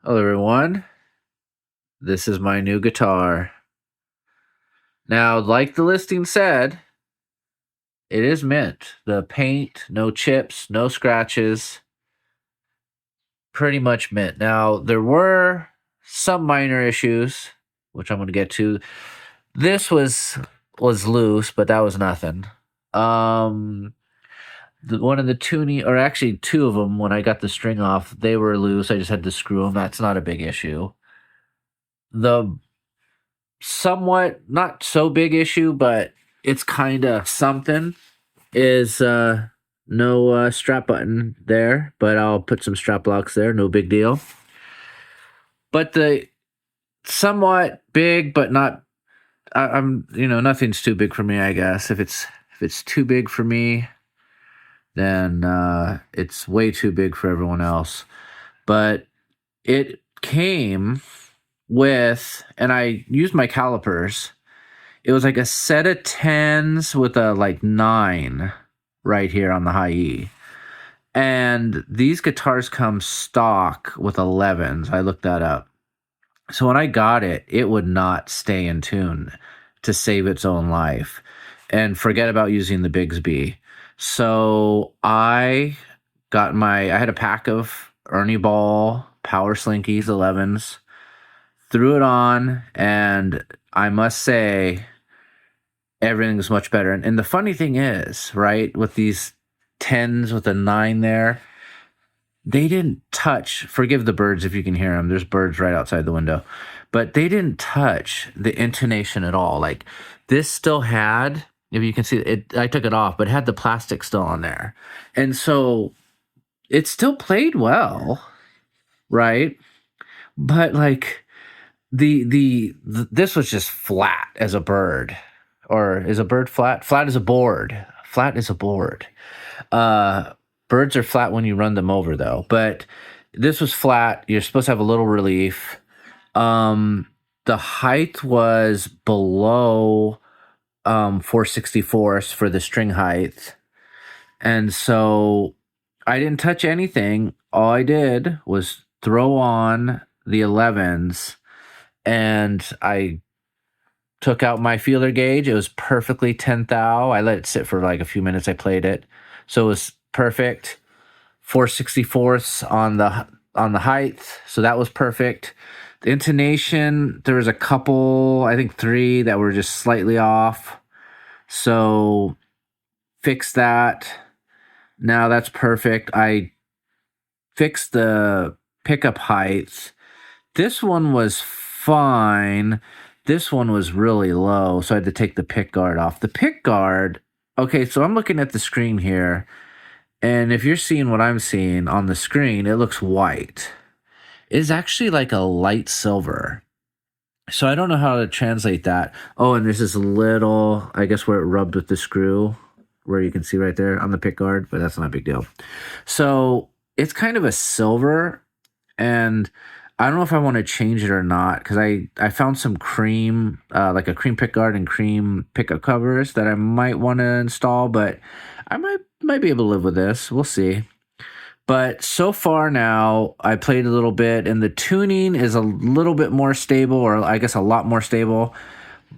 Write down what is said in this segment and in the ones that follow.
Hello, everyone. This is my new guitar. Now, like the listing said, it is mint. The paint, no chips, no scratches, pretty much mint. Now, there were some minor issues, which I'm going to get to. This was loose, but that was nothing. Um, one of the tuning, or actually two of them, when I got the string off, they were loose. I just had to screw them. That's not a big issue. The somewhat not so big issue, but it's kind of something is no strap button there, but I'll put some strap locks there, no big deal. But the somewhat big but not I'm nothing's too big for me, I guess. If it's too big for me, then it's way too big for everyone else. But it came with, and I used my calipers. It was like a set of tens with a like 9 right here on the high E. And these guitars come stock with 11s. I looked that up. So when I got it, it would not stay in tune to save its own life. And forget about using the Bigsby. So I had a pack of Ernie Ball Power Slinkies 11s, threw it on, and I must say everything's much better. And the funny thing is, right, with these 10s with a 9 there, they didn't touch. Forgive the birds if you can hear them. There's birds right outside the window. But they didn't touch the intonation at all. Like this still had, if you can see it, I took it off, but it had the plastic still on there. And so it still played well, right? But like this was just flat as a bird. Or is a bird flat? Flat as a board. Flat as a board. Uh, Birds are flat when you run them over, though. But this was flat. You're supposed to have a little relief. The height was below 4/64 for the string height, and so I didn't touch anything. All I did was throw on the 11s, and I took out my feeler gauge. It was perfectly 10 thou. I let it sit for like a few minutes. I played it. So it was perfect. 4/64 on the height. So that was perfect. The intonation, there was a couple, I think 3 that were just slightly off. So fix that. Now that's perfect. I fixed the pickup height. This one was fine. This one was really low, so I had to take the pick guard off. The pick guard, okay, so I'm looking at the screen here, and if you're seeing what I'm seeing on the screen, it looks white. It's actually like a light silver. So I don't know how to translate that. Oh, and there's this little, I guess where it rubbed with the screw, where you can see right there on the pick guard, but that's not a big deal. So it's kind of a silver, and I don't know if I want to change it or not because I found some cream, like a cream pick guard and cream pickup covers that I might want to install, but I might be able to live with this. We'll see. But so far now, I played a little bit, and the tuning is a little bit more stable, or I guess a lot more stable,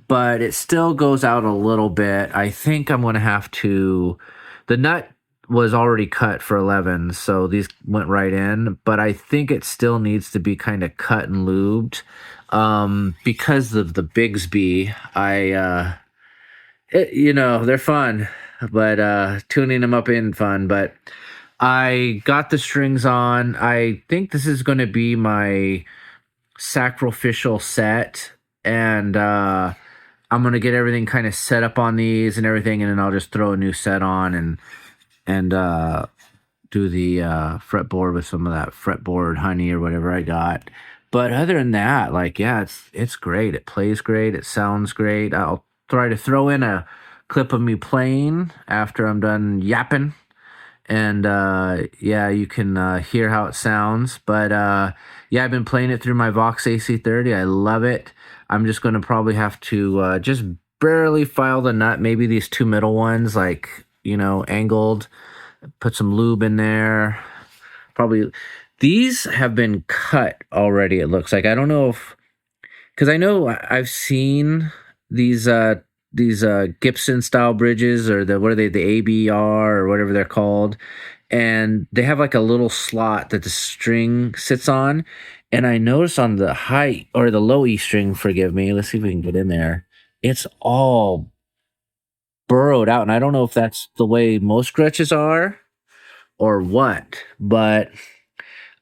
but it still goes out a little bit. I think I'm going to have to. The nut was already cut for 11, so these went right in, but I think it still needs to be kind of cut and lubed. Because of the Bigsby, they're fun, but tuning them up in fun. But I got the strings on. I think this is going to be my sacrificial set, and I'm gonna get everything kind of set up on these and everything, and then I'll just throw a new set on and do the fretboard with some of that fretboard honey or whatever I got. But other than that, like yeah, it's great. It plays great. It sounds great. I'll try to throw in a clip of me playing after I'm done yapping, and yeah, you can hear how it sounds. But yeah, I've been playing it through my Vox AC30. I love it. I'm just going to probably have to just barely file the nut, maybe these 2 middle ones, like angled. Put some lube in there. Probably These have been cut already, it looks like. I don't know if, because I know I've seen these Gibson style bridges, or what are they, the ABR or whatever they're called, and they have like a little slot that the string sits on. And I noticed on the high or the low E string, forgive me, let's see if we can get in there. It's all burrowed out, and I don't know if that's the way most Gretches are or what, but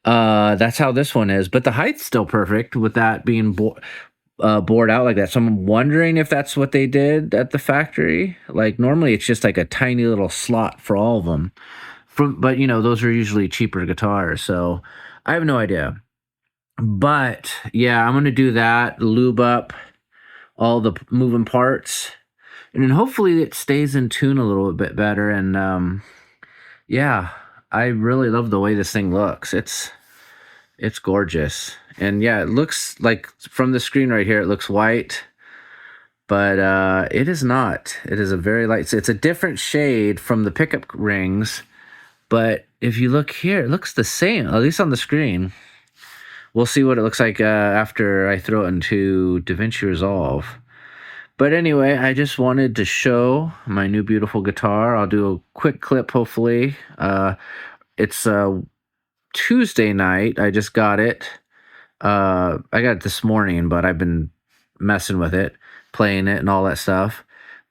that's how this one is. But the height's still perfect with that being bored out like that. So I'm wondering if that's what they did at the factory. Like normally it's just like a tiny little slot for all of them. But those are usually cheaper guitars, so I have no idea. But yeah, I'm gonna do that, lube up all the moving parts, and then hopefully it stays in tune a little bit better. And yeah, I really love the way this thing looks. It's gorgeous. And yeah, it looks like from the screen right here, it looks white, but it is not. It is a very light. It's a different shade from the pickup rings, but if you look here, it looks the same, at least on the screen. We'll see what it looks like after I throw it into DaVinci Resolve. But anyway, I just wanted to show my new beautiful guitar. I'll do a quick clip, hopefully. It's Tuesday night. I just got it. I got it this morning, but I've been messing with it, playing it and all that stuff.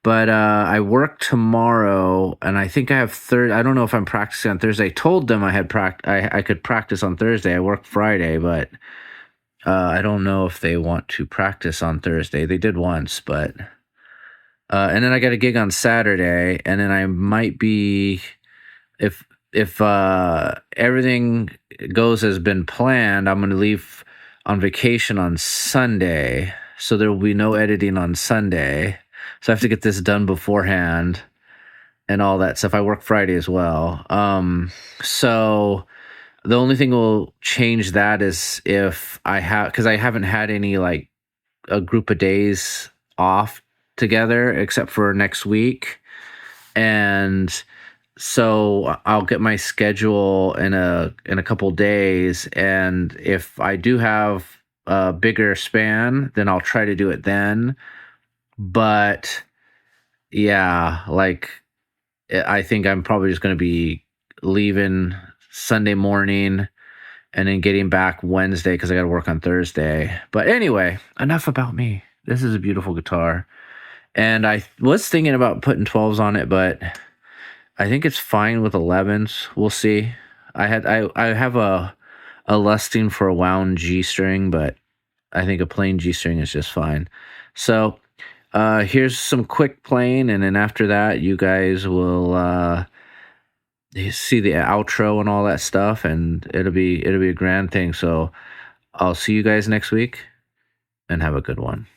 But I work tomorrow, and I think I have Thursday. I don't know if I'm practicing on Thursday. I told them I had I could practice on Thursday. I work Friday, but I don't know if they want to practice on Thursday. They did once, but and then I got a gig on Saturday, and then I might be, if everything goes as been planned, I'm going to leave on vacation on Sunday, so there will be no editing on Sunday. So I have to get this done beforehand and all that stuff. I work Friday as well. So the only thing will change that is if because I haven't had any like a group of days off together except for next week. And so I'll get my schedule in a couple days, and if I do have a bigger span, then I'll try to do it then. But yeah, like I think I'm probably just going to be leaving Sunday morning and then getting back Wednesday because I got to work on Thursday. But anyway, enough about me. This is a beautiful guitar, and I was thinking about putting 12s on it, but I think it's fine with 11s. We'll see. I have a lusting for a wound G string, but I think a plain G string is just fine. So here's some quick playing, and then after that, you guys will see the outro and all that stuff, and it'll be a grand thing. So I'll see you guys next week, and have a good one.